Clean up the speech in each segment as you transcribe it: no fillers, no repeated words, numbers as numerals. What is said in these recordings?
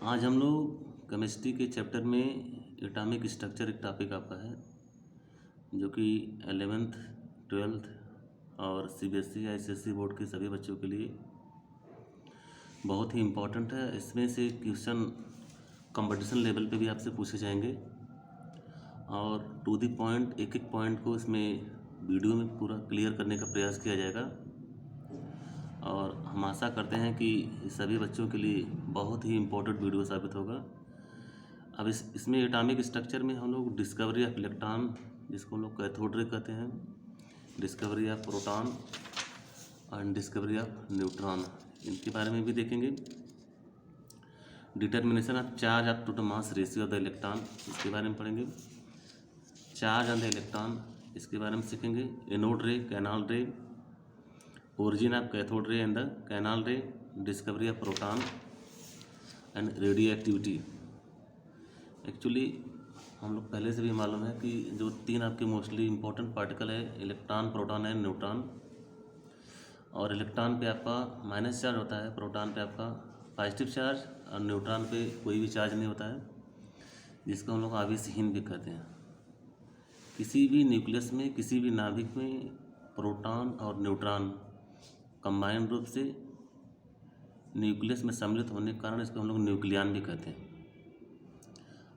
आज हम लोग केमिस्ट्री के चैप्टर में एटॉमिक स्ट्रक्चर एक टॉपिक आपका है जो कि 11th 12th और सीबीएसई या एसएससी बोर्ड के सभी बच्चों के लिए बहुत ही इम्पोर्टेंट है। इसमें से क्वेश्चन कंपटीशन लेवल पे भी आपसे पूछे जाएंगे और टू द पॉइंट एक एक पॉइंट को इसमें वीडियो में पूरा क्लियर करने का प्रयास किया जाएगा और हम आशा करते हैं कि सभी बच्चों के लिए बहुत ही इम्पोर्टेंट वीडियो साबित होगा। अब इसमें एटॉमिक स्ट्रक्चर में हम लोग डिस्कवरी ऑफ इलेक्ट्रॉन, जिसको हम लोग कैथोड रे कहते हैं, discovery of proton and discovery of neutron, इनके बारे में भी देखेंगे। Determination of charge of to the mass ratio of the electron, इसके बारे में पढ़ेंगे। चार्ज ऑन द इलेक्ट्रॉन, इसके बारे में सीखेंगे। एनोड रे, कैनाल रे, origin of cathode ray and the canal ray, discovery of proton and radioactivity। Actually हम लोग पहले से भी मालूम है कि जो तीन आपके मोस्टली इम्पोर्टेंट पार्टिकल है, इलेक्ट्रॉन, प्रोटॉन एंड न्यूट्रॉन। और इलेक्ट्रॉन पे आपका माइनस चार्ज होता है, प्रोटॉन पे आपका पॉजिटिव चार्ज और न्यूट्रॉन पे कोई भी चार्ज नहीं होता है, जिसको हम लोग आवेशहीन भी कहते हैं। किसी भी न्यूक्लियस में, किसी भी नाभिक में प्रोटॉन और न्यूट्रॉन कंबाइंड रूप से न्यूक्लियस में सम्मिलित होने के कारण इसको हम लोग न्यूक्लियन भी कहते हैं।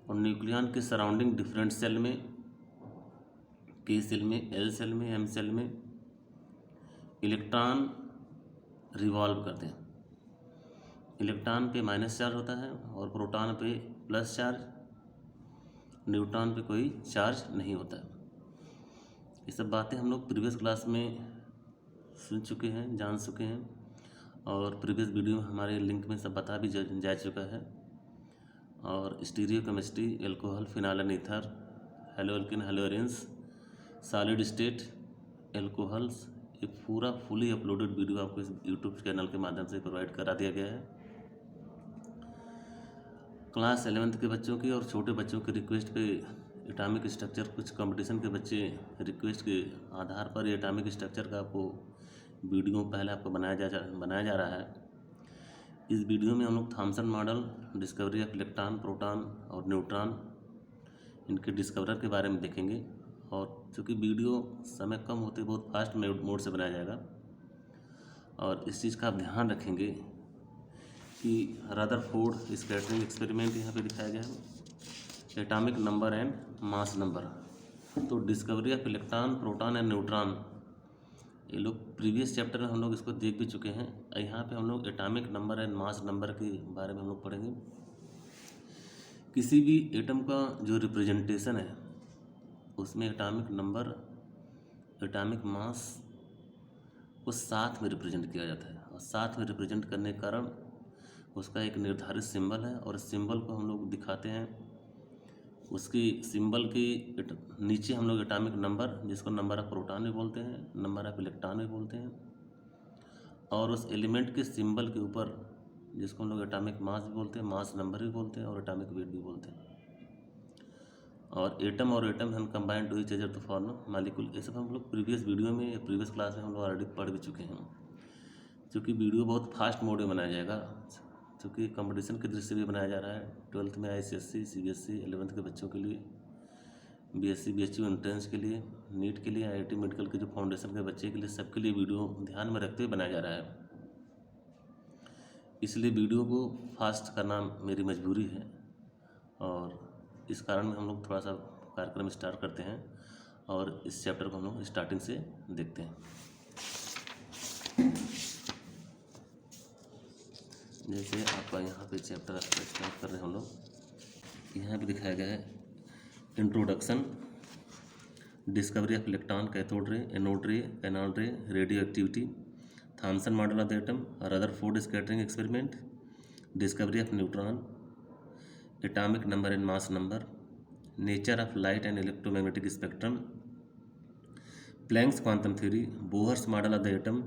और न्यूक्लियन के सराउंडिंग डिफरेंट सेल में, के सेल में, एल सेल में, एम सेल में इलेक्ट्रॉन रिवॉल्व करते हैं। इलेक्ट्रॉन पे माइनस चार्ज होता है और प्रोटॉन पे प्लस चार्ज, न्यूट्रॉन पे कोई चार्ज नहीं होता है। ये सब बातें हम लोग प्रीवियस क्लास में सुन चुके हैं, जान चुके हैं और प्रीवियस वीडियो हमारे लिंक में सब बता भी जा चुका है। और stereochemistry, alcohol, phenol and ether, haloalkane, haloarene, solid state alcohols, एक पूरा फुली अपलोडेड वीडियो आपको इस यूट्यूब चैनल के माध्यम से प्रोवाइड करा दिया गया है। क्लास 11th के बच्चों की और छोटे बच्चों के रिक्वेस्ट पे एटॉमिक स्ट्रक्चर, कुछ कंपटीशन के बच्चे रिक्वेस्ट के आधार पर एटॉमिक स्ट्रक्चर का आपको वीडियो पहले आपको बनाया जा रहा है। इस वीडियो में हम लोग Thompson model, discovery of electron, proton और न्यूट्रॉन, इनके डिस्कवरर के बारे में देखेंगे। और चूँकि वीडियो समय कम होते बहुत फास्ट मोड से बनाया जाएगा और इस चीज़ का आप ध्यान रखेंगे कि रदरफोर्ड स्कैटरिंग एक्सपेरिमेंट यहाँ पे दिखाया गया है, atomic number and mass number. तो discovery of electron, proton and neutron, ये लोग प्रीवियस चैप्टर में हम लोग इसको देख भी चुके हैं। यहाँ पे हम लोग atomic number and mass number के बारे में हम लोग पढ़ेंगे। किसी भी एटम का जो रिप्रेजेंटेशन है उसमें एटॉमिक नंबर, एटॉमिक मास को साथ में रिप्रेजेंट किया जाता है और साथ में रिप्रेजेंट करने के कारण उसका एक निर्धारित सिंबल है और इस सिंबल को हम लोग दिखाते हैं। उसकी सिंबल के नीचे हम लोग एटॉमिक नंबर, जिसको नंबर ऑफ प्रोटॉन भी बोलते हैं, नंबर ऑफ इलेक्ट्रॉन भी बोलते हैं, और उस एलिमेंट के सिंबल के ऊपर, जिसको हम लोग एटॉमिक मास भी बोलते हैं, मास नंबर भी बोलते हैं और एटॉमिक वेट भी बोलते हैं। और एटम और एटम हम combined to each other to form molecule, ये सब हम लोग प्रीवियस वीडियो में या प्रीवियस क्लास में हम लोग ऑलरेडी पढ़ भी चुके हैं। क्योंकि वीडियो बहुत फास्ट मोड में बनाया जाएगा, क्योंकि कंपटीशन के दृष्टि से भी बनाया जा रहा है। 12th में आईसीएससी, सीबीएसई, 11th के बच्चों के लिए, बीएससी बीएचयू एंट्रेंस के लिए, नीट के लिए, आईआईटी मेडिकल के जो फाउंडेशन के बच्चे के लिए, सबके लिए वीडियो ध्यान में रखते हुए बनाया जा रहा है। इसलिए वीडियो को फास्ट करना मेरी मजबूरी है और इस कारण हम लोग थोड़ा सा कार्यक्रम स्टार्ट करते हैं और इस चैप्टर को हम लोग स्टार्टिंग से देखते हैं। जैसे आपका यहाँ पे चैप्टर स्टार्ट कर रहे हैं हम लोग, यहाँ पे दिखाया गया है introduction, discovery of electron, cathode ray, anode ray, canal ray, radioactivity, Thomson model of the atom, Rutherford scattering experiment, discovery of neutron, atomic number and mass number, nature of light and electromagnetic spectrum, Planck's quantum theory, Bohr's model of the atom,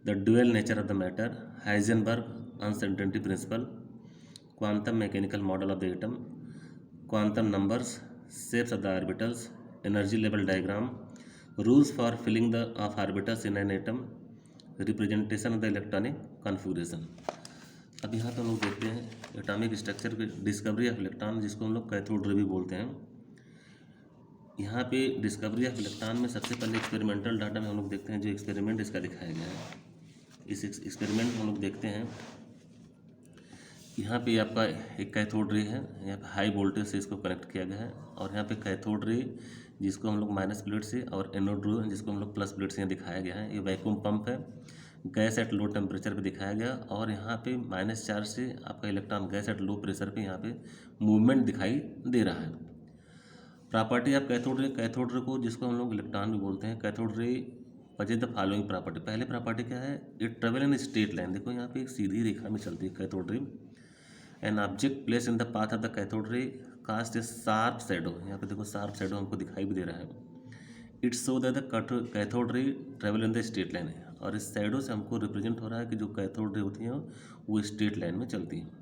the dual nature of the matter, Heisenberg uncertainty principle, quantum mechanical model of the atom, quantum numbers, shapes of the orbitals, energy level diagram, rules for filling the of orbitals in an atom, representation of the electronic configuration. अब यहाँ पे हम लोग देखते हैं atomic structure की discovery of electron, जिसको हम लोग कैथोड रे भी बोलते हैं। यहाँ पे डिस्कवरी ऑफ इलेक्ट्रॉन में सबसे पहले एक्सपेरिमेंटल डाटा में हम लोग देखते हैं, जो एक्सपेरिमेंट इसका दिखाया गया है। इस एक्सपेरिमेंट में हम लोग देखते हैं, यहाँ पे आपका एक कैथोड रे है, यहाँ पे हाई वोल्टेज से इसको कनेक्ट किया गया है, और यहाँ पे कैथोड रे जिसको हम लोग माइनस प्लेट से, और एनोड रे जिसको हम लोग प्लस प्लेट से यहाँ दिखाया गया है। ये वैक्यूम पंप है, गैस एट लो टेम्परेचर पे दिखाया गया, और यहाँ पे माइनस चार्ज से आपका electron gas at low pressure पे यहाँ पे मूवमेंट दिखाई दे रहा है। प्रॉपर्टी ऑफ कैथोड रे को जिसको हम लोग इलेक्ट्रॉन भी बोलते हैं, cathode ray possess the following property. पहले प्रॉपर्टी क्या है, it travel in straight line. देखो यहाँ पे एक सीधी रेखा में चलती है cathode ray. An object place in the path of the cathode ray cast a sharp shadow. यहाँ पे देखो शार्प शैडो हमको दिखाई भी दे रहा है। It show that the cathode रे travel in the straight line है, और इस शैडो से हमको रिप्रेजेंट हो रहा है कि जो कैथोड रे होती हैं वो स्ट्रेट लाइन में चलती हैं।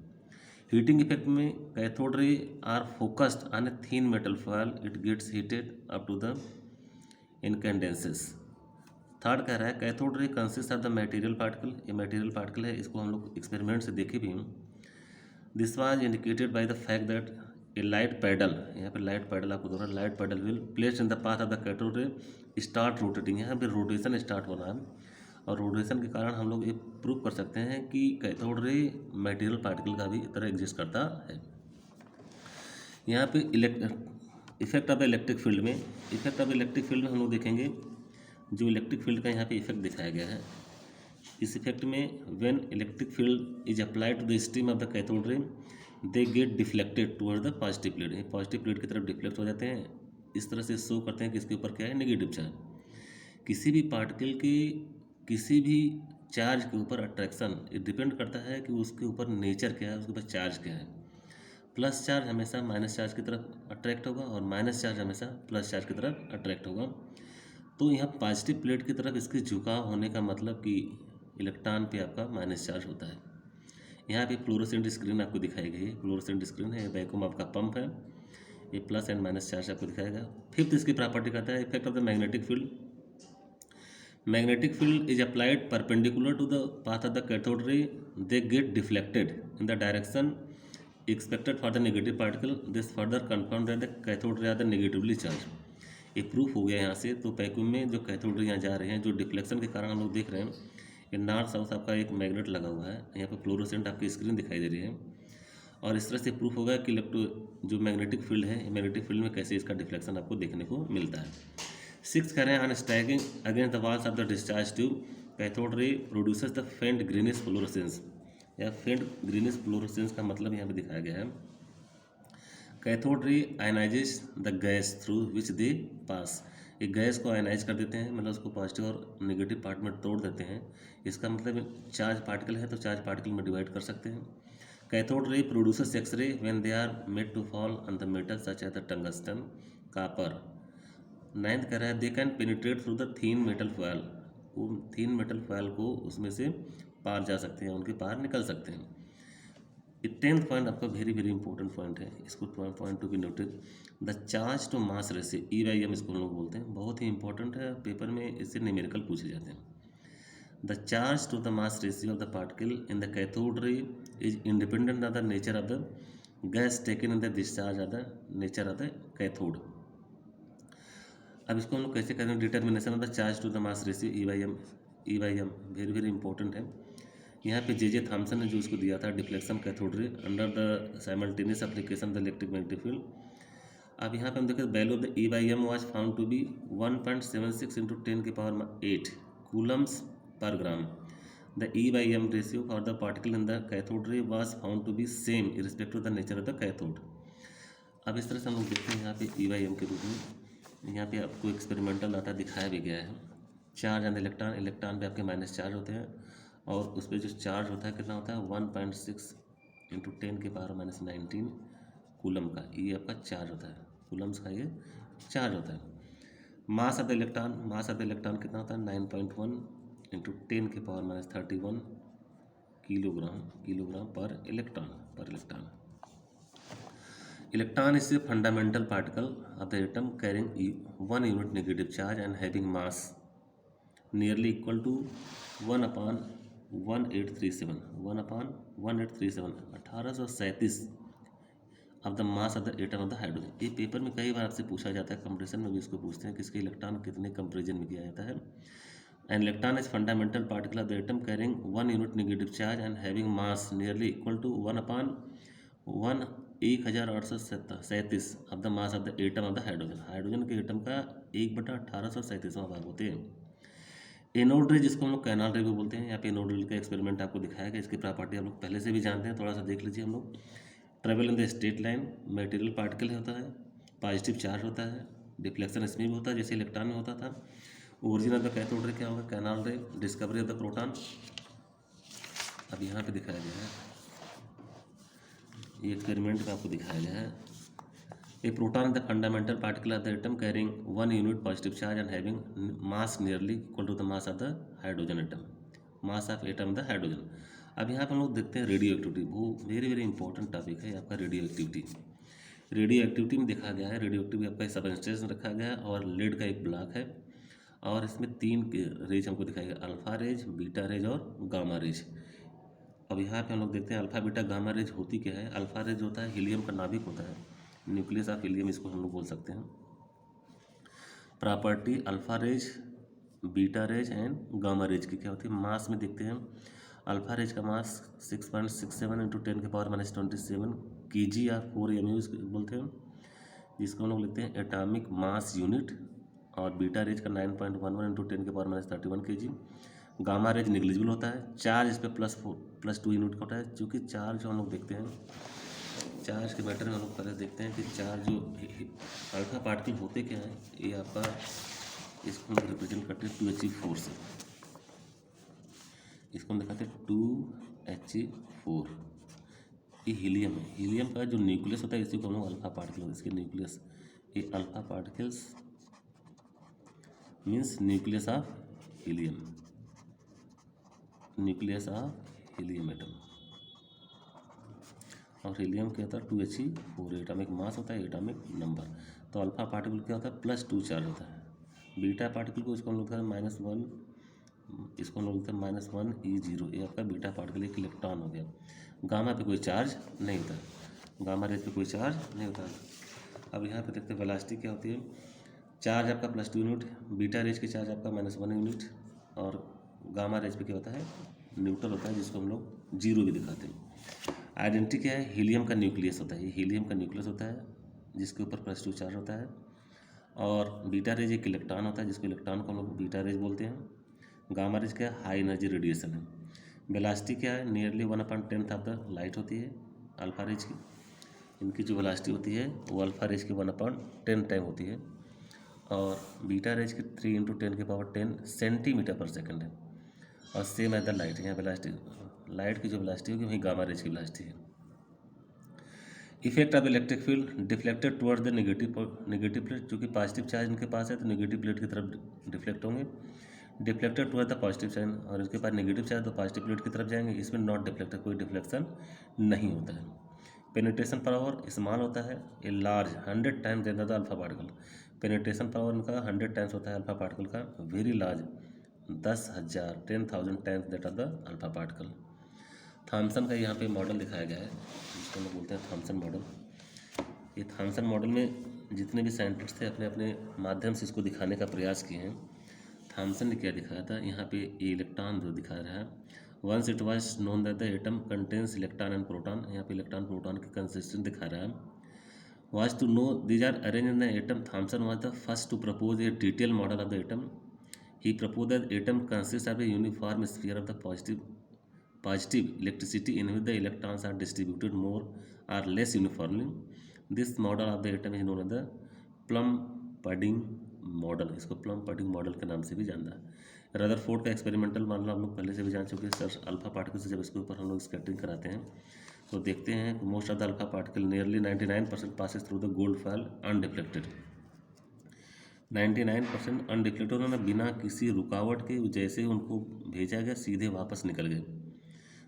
हीटिंग इफेक्ट में cathode ray are focused on a thin metal foil, it gets heated up to the incandescence. Third कह रहा है cathode ray consist of the material particle. ये मटेरियल पार्टिकल है, इसको हम लोग एक्सपेरिमेंट से देखे भी हैं। This was indicated by the fact that a light paddle, यहाँ पे लाइट पैडल आपको दोहरा, light paddle will placed in the path of the cathode रे स्टार्ट रोटेटिंग। यहाँ पे रोटेशन स्टार्ट हो रहा है, और रोटेशन के कारण हम लोग ये प्रूव कर सकते हैं कि कैथोड रे मटेरियल पार्टिकल का भी तरह एग्जिस्ट करता है। यहाँ पे effect of the electric field में, इफेक्ट ऑफ इलेक्ट्रिक फील्ड में हम लोग देखेंगे जो इलेक्ट्रिक फील्ड का यहाँ पे इफेक्ट दिखाया गया है। इस इफेक्ट में when electric field is applied to the stream of the cathode ray they get deflected toward the positive plate. ये पॉजिटिव प्लेट की तरफ डिफ्लेक्ट हो जाते हैं। इस तरह से शो करते हैं कि इसके ऊपर क्या है, नेगेटिव चार्ज। किसी भी पार्टिकल की किसी भी चार्ज के ऊपर अट्रैक्शन ये डिपेंड करता है कि उसके ऊपर नेचर क्या है, उसके ऊपर चार्ज क्या है। प्लस चार्ज हमेशा माइनस चार्ज की तरफ अट्रैक्ट होगा, और माइनस चार्ज हमेशा प्लस चार्ज की तरफ अट्रैक्ट होगा। तो यहाँ पॉजिटिव प्लेट की तरफ इसके झुकाव होने का मतलब कि इलेक्ट्रॉन पे आपका माइनस चार्ज होता है। यहाँ पे फ्लोरोसेंट स्क्रीन आपको दिखाई गई है, फ्लोरोसेंट स्क्रीन है, वैक्यूम आपका पंप है, ये प्लस एंड माइनस चार्ज आपको दिखाएगा। फिफ्थ इसकी प्रॉपर्टी कहता है effect of the magnetic field. Magnetic field is applied perpendicular to the path of the cathode ray, they get deflected in the direction expected for the negative particle, this further confirm that the cathode ray are the negatively charge. ये proof हो गया यहाँ से। तो vacuum में जो cathode ray यहाँ जा रहे हैं, जो डिफ्लेक्शन के कारण हम लोग देख रहे हैं, ये नॉर्थ साउथ आपका एक मैग्नेट लगा हुआ है, यहाँ पे फ्लोरोसेंट आपकी स्क्रीन दिखाई दे रही है, और इस तरह से प्रूफ होगा कि जो मैग्नेटिक फील्ड है, मैग्नेटिक फील्ड में कैसे इसका डिफ्लेक्शन आपको देखने को मिलता है। सिक्स कह रहे हैं on striking against the walls of the discharge tube cathode ray produces the faint greenish fluorescence. या फेंट ग्रीनिश फ्लोरोसेंस का मतलब यहाँ पे दिखाया गया है, cathode ray ionizes the gas through which they pass. ये गैस को आयनाइज कर देते हैं, मतलब उसको पॉजिटिव और नेगेटिव पार्ट में तोड़ देते हैं। इसका मतलब चार्ज पार्टिकल है तो चार्ज पार्टिकल में डिवाइड कर सकते हैं। Cathode ray produces x ray when they are made to fall on the metal such as the tungsten, copper. Ninth कह रहा है they can penetrate through the thin metal foil. वो thin metal foil को उसमें से पार जा सकते हैं, उनके पार निकल सकते हैं। टेंथ पॉइंट आपका वेरी वेरी इंपॉर्टेंट पॉइंट है, इसको point to be noted, the charge to mass ratio, E:M इसको हम लोग बोलते हैं, बहुत ही इंपॉर्टेंट है, पेपर में इससे न्यूमेरिकल पूछे जाते हैं। The charge to the mass ratio of the particle in the cathode ray is independent of the nature of the gas taken in the discharge of the nature of the cathode. अब इसको हम लोग कैसे करें, determination of the charge to the mass ratio, E:M very very important है। यहाँ पे J Thomson ने जो उसको दिया था deflection cathode ray under the simultaneous application the electric magnetic field. अब यहाँ पे हम देखें value of the E:M was found to be 1.76 × 10⁸ coulombs per gram. The E:M ratio for the particle in the cathode ray was found to be same irrespective of the nature of the cathode. अब इस तरह से हम लोग देखते हैं यहाँ पे E:M के रूप में, यहाँ पे आपको एक्सपेरिमेंटल डाटा दिखाया भी गया है। चार्ज ऑन इलेक्ट्रॉन, इलेक्ट्रॉन पे आपके माइनस चार्ज होते हैं, और उस पर जो चार्ज होता है कितना होता है 1.6 × 10⁻⁹ कूलम का, ये आपका चार्ज होता है, कूलम्स का ये चार्ज होता है। Mass of the electron, mass of the electron कितना होता है 9.1 × 10⁻31 kilogram per electron. Electron is a fundamental particle of the atom carrying 1 unit negative charge and having mass nearly equal to 1/10⁻⁷ 1837 1/1837 1837 of the mass of the atom of the hydrogen. ये paper में कई बार आपसे पूछा जाता है, competition में भी इसको पूछते हैं कि इसके इलेक्ट्रॉन कितने कंपेरिजन में किया जाता है। An electron is fundamental particle of the atom carrying 1 unit negative charge and having mass nearly equal to 1/1 1837 of the mass of the atom of the hydrogen. Hydrogen के एटम का 1/1837वां भाग होते हैं। एनोड रे जिसको हम लोग कैनाल रे भी बोलते हैं, यहाँ पे एनोड रे का एक्सपेरिमेंट आपको दिखाया गया। इसकी प्रॉपर्टी आप लोग पहले से भी जानते हैं, थोड़ा सा देख लीजिए हम लोग। Travel in the straight line, material particle होता है, पॉजिटिव चार्ज होता है, डिफ्लेक्शन इसमें भी होता है जैसे इलेक्ट्रॉन में होता था। ओरिजिन ऑफ द कैथोड रे क्या होगा, कैनाल रे, डिस्कवरी ऑफ द प्रोटॉन अब यहाँ पे दिखाया गया है, ये एक्सपेरिमेंट में आपको दिखाया गया है। A proton the fundamental particle of the atom carrying 1 unit positive charge and having mass nearly equal to the mass of the hydrogen atom, mass of atom the hydrogen. अब यहाँ पर हम लोग देखते हैं रेडियो एक्टिविटी, वो very very important topic है आपका रेडियो एक्टिविटी। रेडियो एक्टिविटी में देखा गया है, रेडियो एक्टिविटी आपका सबस्टेंस रखा गया है और लेड का एक ब्लॉक है और इसमें 3 रेज हमको दिखाई गया, अल्फा रेज, बीटा रेज और गामा रेज। अब यहाँ पे हम लोग देखते हैं अल्फा बीटा गामा रेज होती क्या है। अल्फा रेज होता है हीलियम का नाभिक होता है, न्यूक्लियस ऑफ हीलियम इसको हम लोग बोल सकते हैं। Property alpha rays, beta rays and gamma rays की क्या होती है। मास में देखते हैं अल्फा रेज का मास 6.67 इंटू 10⁻27 kg या 4 mu बोलते हैं, जिसको हम लोग लिखते हैं एटॉमिक मास यूनिट। और बीटा रेज का 9.11 into 10⁻31 kg। Gamma rays negligible होता है, चार्ज इस पर +2 यूनिट का होता है। चूँकि चार्ज जो हम लोग देखते हैं, चार्ज के मैटर में हम लोग पहले देखते हैं कि चार्ज जो अल्फा पार्टिकल होते क्या है, ये आपका इसको हम रिप्रेजेंट करते हैं 2He4 से। इसको हम दिखाते हैं 2He4, ये हीलियम है। हीलियम का जो न्यूक्लियस होता है इसी को हम लोग अल्फा पार्टिकल, इसके न्यूक्लियस, ये alpha particles means nucleus of helium, nucleus of helium atom. और हीलियम क्या होता है 2He4, एटॉमिक मास होता है, एटॉमिक नंबर। तो अल्फा पार्टिकल क्या होता है +2 चार्ज होता है। बीटा पार्टिकल को इसको हम लोग -1, इसको हम लोग लिखते हैं -1E0, ये आपका बीटा पार्टिकल एक इलेक्ट्रॉन हो गया। गामा पे कोई चार्ज नहीं होता, गामा रेज पे कोई चार्ज नहीं होता। अब यहाँ पे देखते हैं वेलोसिटी क्या होती है। चार्ज आपका +2 यूनिट, बीटा रेज की चार्ज आपका -1 यूनिट और गामा रेज पे क्या होता है न्यूट्रल होता है, जिसको हम लोग 0 भी दिखाते हैं। आइडेंटिटी क्या है, हीलियम का न्यूक्लियस होता है, ये हीलियम का न्यूक्लियस होता है जिसके ऊपर +2 चार्ज होता है। और बीटा रेज एक इलेक्ट्रॉन होता है, जिसको इलेक्ट्रॉन को हम लोग बीटा रेज बोलते हैं। गामा रेज क्या है, हाई एनर्जी रेडिएशन है। वेलोसिटी क्या है, नियरली 1/10 ऑफ द लाइट होती है अल्फा रेज की। इनकी जो वेलोसिटी होती है वो अल्फा रेज की 1/10 टाइम होती है। और बीटा रेज की 3 × 10⁻10 सेंटीमीटर पर सेकंड है। और सेम एज द लाइट, यहाँ वेलोसिटी, लाइट की जो वेलोसिटी होगी वही गामा रेज की वेलोसिटी है। Effect of electric field deflected towards the negative plate, चूँकि पॉजिटिव चार्ज इनके पास है तो नेगेटिव प्लेट की तरफ डिफ्लेक्ट होंगे। Deflected towards the positive charge, और इसके पास नेगेटिव चार्ज तो पॉजिटिव प्लेट की तरफ जाएंगे। इसमें नॉट डिफ्लेक्टेड, कोई डिफ्लेक्शन नहीं होता है। पेनिट्रेशन पावर स्मॉल होता है, a large 100 times than the alpha particle. Penetration power इनका 100 टाइम्स होता है अल्फा पार्टिकल का। Very large 10,000 times that of the alpha particle. Thomson का यहाँ पे मॉडल दिखाया गया है, जिसको हम लोग बोलते हैं थॉमसन मॉडल। ये थॉमसन मॉडल में जितने भी साइंटिस्ट थे अपने अपने माध्यम से इसको दिखाने का प्रयास किए हैं। थॉमसन ने क्या दिखाया था, यहाँ पे ये इलेक्ट्रॉन जो दिखा रहा है, once it was known that the atom contains electron and proton, यहाँ पे इलेक्ट्रॉन प्रोटॉन की कंसिस्टेंस दिखा रहा है। Was to know these are arrange in the atom, Thomson was the first to propose a detail model of the atom. He propose that atom consist of a uniform sphere of the positive electricity in which the electrons are distributed more or less uniformly. This model of the atom is known as the Plum-Pudding model, इसको plum pudding model के नाम से भी जानता है। Rutherford का experimental model हम लोग पहले से भी जान चुके हैं सर। अल्फा पार्टिकल से जब इसके ऊपर हम लोग स्कैटरिंग कराते हैं तो देखते हैं most of the alpha particle nearly 99% passes through the gold foil undeflected. 99% undeflected, उन्होंने बिना किसी रुकावट के जैसे उनको भेजा गया सीधे वापस निकल गए।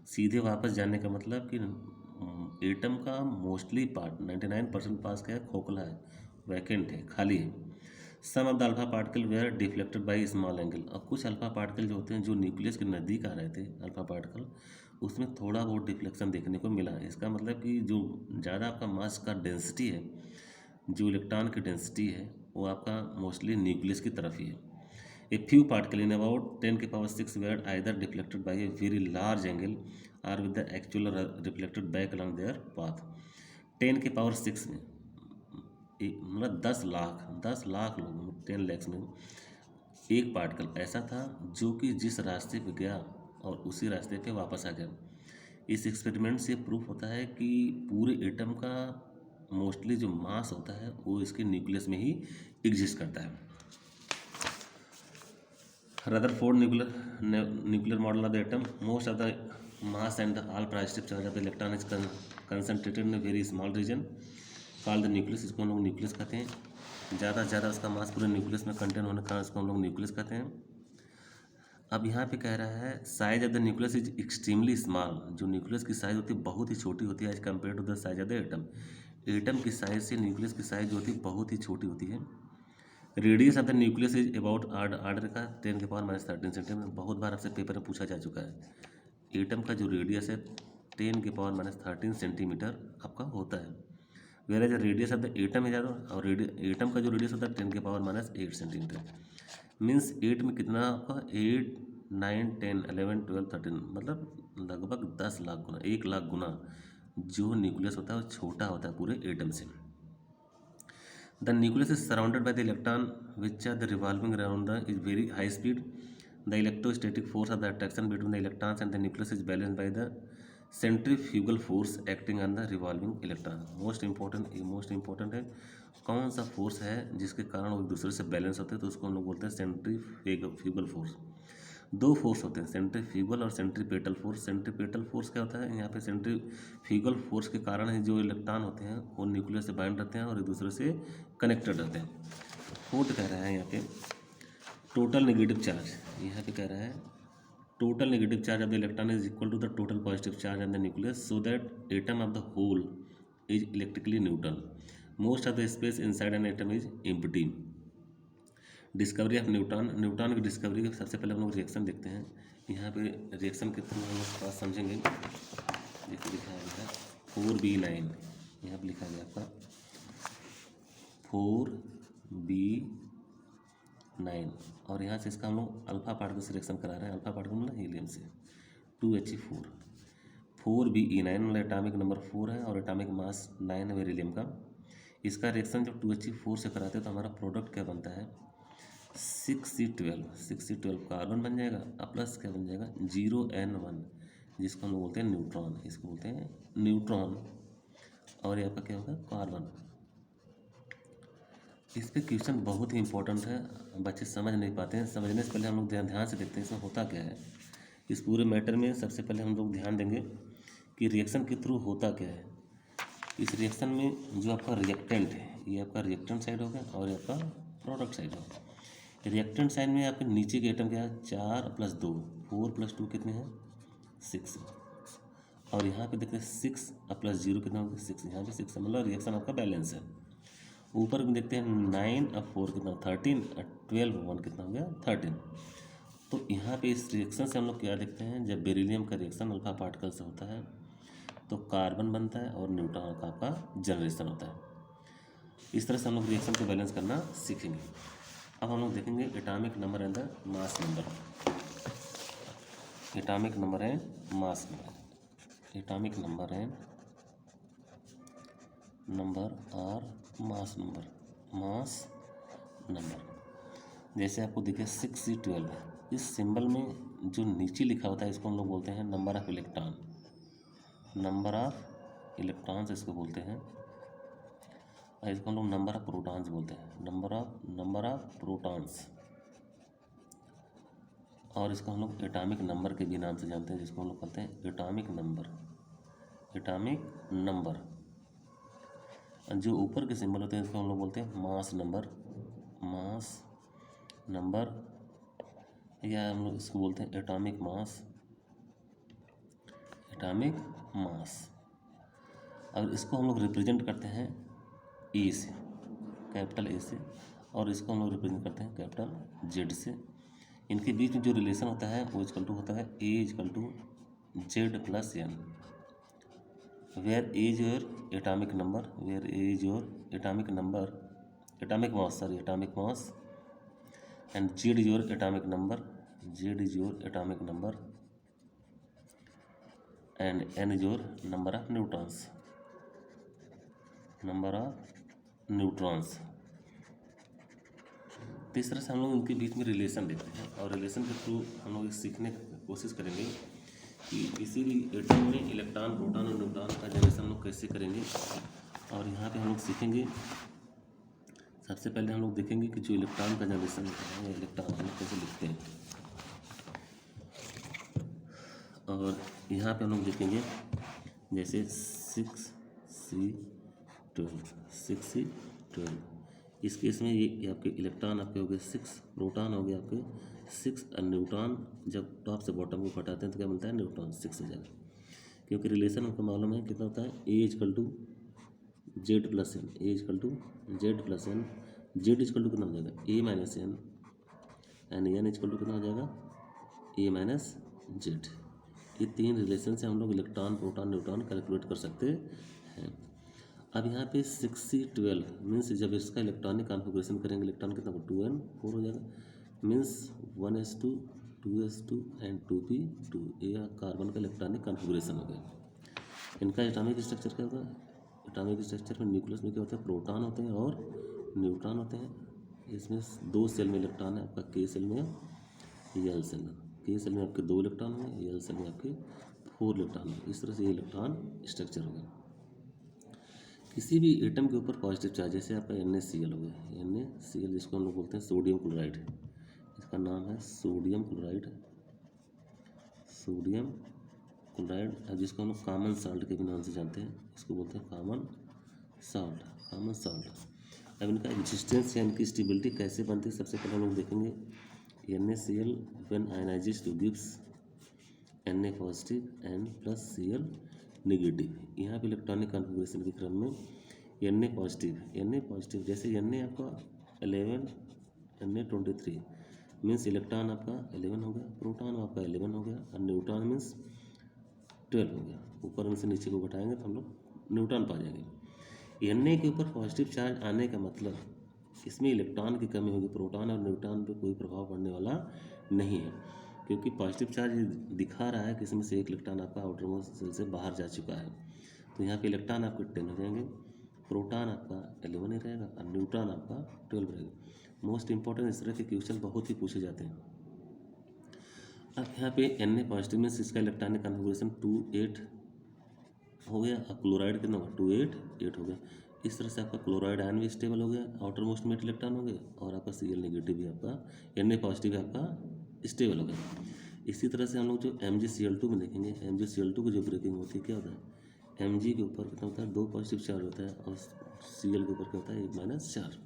सीधे वापस जाने का मतलब कि एटम का मोस्टली पार्ट 99% पास क्या है, खोखला है, वैकेंट है, खाली है। Some of the alpha particle were deflected by small angle. और कुछ अल्फा पार्टिकल जो होते हैं जो न्यूक्लियस के नज़दीक आ रहे थे अल्फा पार्टिकल, उसमें थोड़ा बहुत डिफ्लेक्शन देखने को मिला। इसका मतलब कि जो ज़्यादा आपका मास का डेंसिटी है, जो इलेक्ट्रॉन की डेंसिटी है, वो आपका मोस्टली न्यूक्लियस की तरफ ही है। A few particle in about 10⁶ were either deflected by a very large angle or with the actual reflected back along their path. 10⁶ में मतलब 10 लाख लोगों में, 10 lakhs में एक पार्टिकल ऐसा था जो कि जिस रास्ते पे गया और उसी रास्ते पे वापस आ गया। इस एक्सपेरिमेंट से प्रूफ होता है कि पूरे एटम का मोस्टली जो मास होता है वो इसके न्यूक्लियस में ही एग्जिस्ट करता है। Rutherford nuclear model of the atom, most of the mass and all positive charge of the electron is concentrated in very small reason called the nucleus. इसको हम लोग न्यूक्लियस कहते हैं। ज़्यादा से ज़्यादा उसका मास पूरे न्यूक्लियस में कंटेन होने के कारण इसको हम लोग न्यूक्लियस कहते हैं। अब यहाँ पे कह रहा है size of the nucleus is extremely small. जो न्यूक्लियस की साइज होती है बहुत ही छोटी होती है as compare to the size of the atom. Atom की साइज से न्यूक्लियस की साइज जो होती है बहुत ही छोटी होती है। Radius of the nucleus is about order का 10⁻13 सेंटीमीटर। बहुत बार आपसे पेपर में पूछा जा चुका है। एटम का जो रेडियस है 10⁻13 सेंटीमीटर आपका होता है। Whereas radius of the atom है ज़्यादा, और एटम का जो रेडियस होता है 10⁻8 सेंटीमीटर। मीन्स 8 में कितना आपका 8, 9, 10, 11, 12, 13 मतलब लगभग 10 लाख गुना, 1 लाख गुना जो न्यूक्लियस होता है वो छोटा होता है पूरे एटम से। The nucleus is surrounded by the electron which are the revolving around the is very high speed. The electrostatic force of the attraction between the electrons and the nucleus is balanced by the centrifugal force acting on the revolving electron. Most important है कौन सा force है जिसके कारण वो एक दूसरे से बैलेंस होते हैं, तो उसको हम लोग बोलते हैं सेंट्रीफ्यूगल फोर्स। दो फोर्स होते हैं, सेंट्रीफ्यूगल और सेंट्रीपेटल फोर्स। सेंट्रीपेटल फोर्स क्या होता है, यहाँ पे सेंट्रीफ्यूगल फोर्स के कारण ही जो इलेक्ट्रॉन होते हैं वो न्यूक्लियस से बाइंड रहते हैं और एक दूसरे से कनेक्टेड रहते हैं। फोर्थ कह रहा है यहाँ पे टोटल नेगेटिव चार्ज। यहाँ पे कह रहा है total negative charge of the electron is equal to the total positive charge on the nucleus so that atom of the whole is electrically neutral. Most of the space inside an atom is empty. Discovery of neutron की discovery के सबसे पहले हम लोग reaction देखते हैं। यहाँ पे रिएक्शन के थ्रू हम लोग थोड़ा समझेंगे। देखिए लिखा है 4B9, यहाँ पे लिखा गया आपका 4B9, और यहाँ से इसका हम लोग अल्फा पार्टिकल से रिएक्शन करा रहे हैं। अल्फा पार्टिकल मतलब हीलियम से 2He4। 4Be9 मतलब एटॉमिक नंबर 4 है और एटॉमिक मास 9 है बेरिलियम का। इसका रिएक्शन जब 2He4 से कराते हैं तो हमारा प्रोडक्ट क्या बनता है 6C12 कार्बन बन जाएगा और प्लस क्या बन जाएगा 0N1, जिसको हम लोग बोलते हैं न्यूट्रॉन। इसको बोलते हैं न्यूट्रॉन, और यहाँ पर क्या होगा कार्बन। इस पे क्वेश्चन बहुत ही इंपॉर्टेंट है, बच्चे समझ नहीं पाते हैं। समझने से पहले हम लोग ध्यान से देखते हैं इसमें होता क्या है। इस पूरे मैटर में सबसे पहले हम लोग ध्यान देंगे कि रिएक्शन के थ्रू होता क्या है। इस रिएक्शन में जो आपका रिएक्टेंट है ये आपका रिएक्टेंट साइड होगा और ये आपका प्रोडक्ट साइड होगा। रिएक्टेंट साइड में आपके नीचे के एटम क्या है 4 + 2, 4 + 2 कितने हैं 6, और यहाँ पे देखते हैं 6 + 0 कितना होगा 6, यहाँ पे 6 मतलब रिएक्शन आपका बैलेंस है। ऊपर में देखते हैं 9 + 4 कितना 13, 12 + 1 कितना हो गया 13। तो यहाँ पे इस रिएक्शन से हम लोग क्या देखते हैं, जब बेरिलियम का रिएक्शन अल्फा पार्टिकल से होता है तो कार्बन बनता है और न्यूट्रॉन का आपका जनरेशन होता है। इस तरह से हम लोग रिएक्शन को बैलेंस करना सीखेंगे। अब हम लोग देखेंगे atomic number and the mass number. Atomic number है मास नंबर, एटॉमिक नंबर है नंबर और मास नंबर। मास नंबर जैसे आपको दिखे 6C12, इस सिंबल में जो नीचे लिखा होता है इसको हम लोग बोलते हैं number of electron. Number of electrons इसको बोलते हैं, और इसको हम लोग नंबर ऑफ प्रोटॉन्स बोलते हैं, नंबर ऑफ प्रोटॉन्स। और इसको हम लोग एटॉमिक नंबर के भी नाम से जानते हैं, जिसको हम लोग कहते हैं एटॉमिक नंबर। एटॉमिक नंबर जो ऊपर के सिंबल होते हैं इसको हम लोग बोलते हैं मास नंबर। मास नंबर या हम लोग इसको बोलते हैं एटॉमिक मास। एटॉमिक मास, और इसको हम लोग रिप्रेजेंट करते हैं ए से, कैपिटल ए से, और इसको हम लोग रिप्रेजेंट करते हैं कैपिटल जेड से। इनके बीच में जो रिलेशन होता है वो इक्वल टू होता है A equal to Z plus N, where A is your atomic number, where A is your atomic number, atomic mass and Z is your atomic number, Z is your atomic number and N is your number of neutrons, number of neutrons. तो इस तरह से हम लोग उनके बीच में relation देखते हैं और रिलेशन के थ्रू हम लोग सीखने की कोशिश करेंगे कि किसी भी एटम में इलेक्ट्रॉन, प्रोटॉन और न्यूट्रॉन का जनरेशन हम लोग कैसे करेंगे। और यहाँ पे हम लोग सीखेंगे, सबसे पहले हम लोग देखेंगे कि जो इलेक्ट्रॉन का जनरेशन होता है इलेक्ट्रॉन हम लोग कैसे लिखते हैं। और यहाँ पे हम लोग देखेंगे जैसे 6C12 इस केस में ये आपके इलेक्ट्रॉन आपके हो गए 6, प्रोटॉन हो गया आपके 6 और न्यूट्रॉन जब टॉप से बॉटम को हटाते हैं तो क्या मिलता है, न्यूट्रॉन 6 हो जाएगा। क्योंकि रिलेशन हमको मालूम है कितना होता है, A equal to Z plus N, A equal to Z plus N, Z equal to कितना हो जाएगा A minus N and N equal to कितना हो जाएगा ए माइनस जेड। ये 3 रिलेशन से हम लोग इलेक्ट्रॉन, प्रोटॉन, न्यूट्रॉन कैलकुलेट कर सकते हैं। अब यहाँ पे 6C12 मीन्स जब इसका इलेक्ट्रॉनिक कॉन्फ़िगरेशन करेंगे इलेक्ट्रॉन कितना हो 2n4 हो जाएगा, means 1s2 2s2 and 2p2, ये कार्बन का इलेक्ट्रॉनिक कॉन्फ़िगरेशन हो गया। इनका एटॉमिक स्ट्रक्चर क्या होगा, एटॉमिक स्ट्रक्चर में न्यूक्लियस में क्या होता है, प्रोटॉन होते हैं और न्यूट्रॉन होते हैं। इसमें 2 सेल में इलेक्ट्रॉन है आपका, के सेल में एल सेल में, के सेल में आपके 2 इलेक्ट्रॉन होंगे, एल सेल में आपके 4 इलेक्ट्रॉन होंगे। इस तरह से ये इलेक्ट्रॉन स्ट्रक्चर होगा। किसी भी एटम के ऊपर पॉजिटिव चार्ज, जैसे आपका NaCl हो गया, NaCl जिसको हम लोग बोलते हैं सोडियम क्लोराइड, इसका नाम है सोडियम क्लोराइड, सोडियम क्लोराइड, जिसको हम लोग कॉमन साल्ट के भी नाम से जानते हैं, इसको बोलते हैं कॉमन साल्ट, कॉमन साल्ट। अब इनका एग्जिस्टेंस या इनकी स्टेबिलिटी कैसे बनती है, सबसे पहले हम लोग देखेंगे NaCl when ionised two gives Na positive and plus Cl negative. यहाँ पे इलेक्ट्रॉनिक कॉन्फ़िगरेशन के क्रम में Na पॉजिटिव जैसे Na आपका 11 Na23 मीन्स इलेक्ट्रॉन आपका 11 हो गया, प्रोटॉन आपका 11 हो गया और न्यूट्रॉन मीन्स 12 हो गया। ऊपर में से नीचे को घटाएंगे तो हम लोग न्यूट्रॉन पा जाएंगे। Na के ऊपर पॉजिटिव चार्ज आने का मतलब इसमें इलेक्ट्रॉन की कमी होगी, प्रोटॉन और न्यूट्रॉन पे कोई प्रभाव पड़ने वाला नहीं है, क्योंकि पॉजिटिव चार्ज दिखा रहा है कि इसमें से एक इलेक्ट्रॉन आपका आउटर मोस्ट सेल से बाहर जा चुका है। तो यहाँ पे इलेक्ट्रॉन आपके 10 हो जाएंगे, प्रोटॉन आपका 11 ही रहेगा और न्यूट्रॉन आपका 12 रहेगा। मोस्ट इंपॉर्टेंट इस तरह के क्वेश्चन बहुत ही पूछे जाते हैं। अब यहाँ पे Na पॉजिटिव में इसका इलेक्ट्रॉनिक कॉन्फ़िगरेशन 2,8 हो गया और क्लोराइड कितना होगा 2,8 हो गया। इस तरह से आपका क्लोराइड आयन भी स्टेबल हो गया, आउटर मोस्ट में 8 इलेक्ट्रॉन हो गए और आपका Cl नेगेटिव भी आपका Na पॉजिटिव आपका स्टेबल हो गया। इसी तरह से हम लोग जो MgCl2 में देखेंगे, MgCl2 की जो ब्रेकिंग होती है क्या होता है, Mg के ऊपर कितना होता है 2 पॉजिटिव चार्ज होता है और Cl के ऊपर क्या होता है 1 - charge.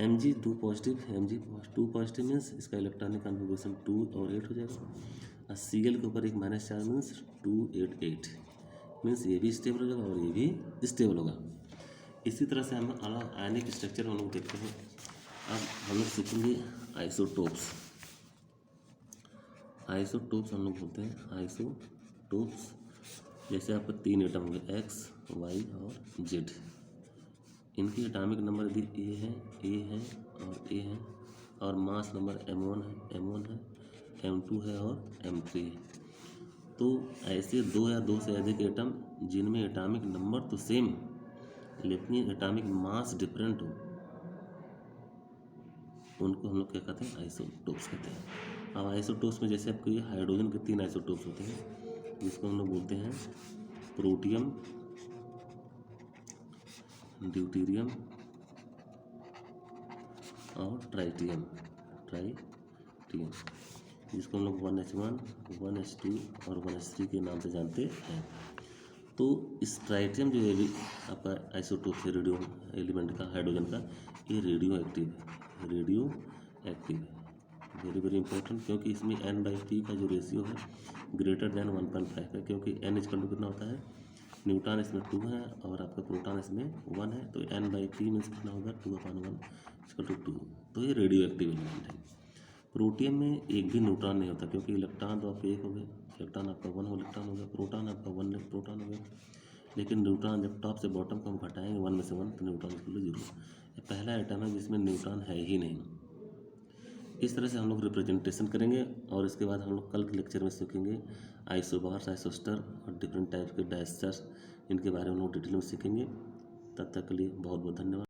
Mg 2 positive, Mg 2 positive means इसका इलेक्ट्रॉनिक कॉन्फ़िगरेशन 2 और 8 हो जाएगा और Cl के ऊपर 1 - चार्ज मीन्स 2 8 8 मीन्स ये भी स्टेबल होगा और ये भी स्टेबल होगा। इसी तरह से हम अलग आयनिक स्ट्रक्चर हम लोग देखते हैं। अब हम लोग सीखेंगे आइसोटोप्स। आइसोटोप्स हम लोग बोलते हैं आइसोटोप्स, जैसे आपका 3 एटम होंगे X, Y और Z। इनकी एटॉमिक नंबर यदि A है और मास नंबर M1 है, M2 है और M3 है। तो ऐसे 2 या 2 से अधिक एटम जिनमें एटॉमिक नंबर तो सेम लेकिन एटॉमिक मास डिफरेंट हो, उनको हम लोग क्या कहते हैं आइसोटोप्स कहते हैं। अब आइसोटोप्स में जैसे आपको ये हाइड्रोजन के 3 आइसोटोप्स होते हैं, जिसको हम लोग बोलते हैं प्रोटियम, ड्यूटेरियम और ट्राइटियम, जिसको हम लोग 1H1, 1H2 और 1H3 के नाम से जानते हैं। तो इस ट्राइटियम जो है आपका आइसोटोप है रेडियो एलिमेंट का, हाइड्रोजन का, ये रेडियो एक्टिव है, वेरी वेरी इंपॉर्टेंट, क्योंकि इसमें N/P का जो रेशियो है ग्रेटर देन 1.5 है, क्योंकि N इक्वल टू कितना होता है न्यूट्रॉन इसमें 2 है और आपका प्रोटॉन इसमें 1 है, तो n/p मीन्स कितना होगा 2/1 = 2। तो ये रेडियो एक्टिव एलिमेंट है। प्रोटियम में एक भी न्यूट्रॉन नहीं होता, क्योंकि इलेक्ट्रॉन तो आपके एक हो गए, इलेक्ट्रॉन आपका 1 इलेक्ट्रॉन हो गया, प्रोटॉन आपका 1 प्रोटॉन हो गया। लेकिन न्यूट्रॉन जब टॉप से बॉटम को हम घटाएंगे 1 में से 1, तो न्यूट्रॉन इक्वल 0। ये पहला आइटम है जिसमें न्यूट्रॉन है ही नहीं। इस तरह से हम लोग रिप्रेजेंटेशन करेंगे और इसके बाद हम लोग कल के लेक्चर में सीखेंगे आइसोबार्स, आइसोस्टर और डिफरेंट टाइप के डायस्टर्स, इनके बारे में हम लोग डिटेल में सीखेंगे। तब तक के लिए बहुत बहुत धन्यवाद।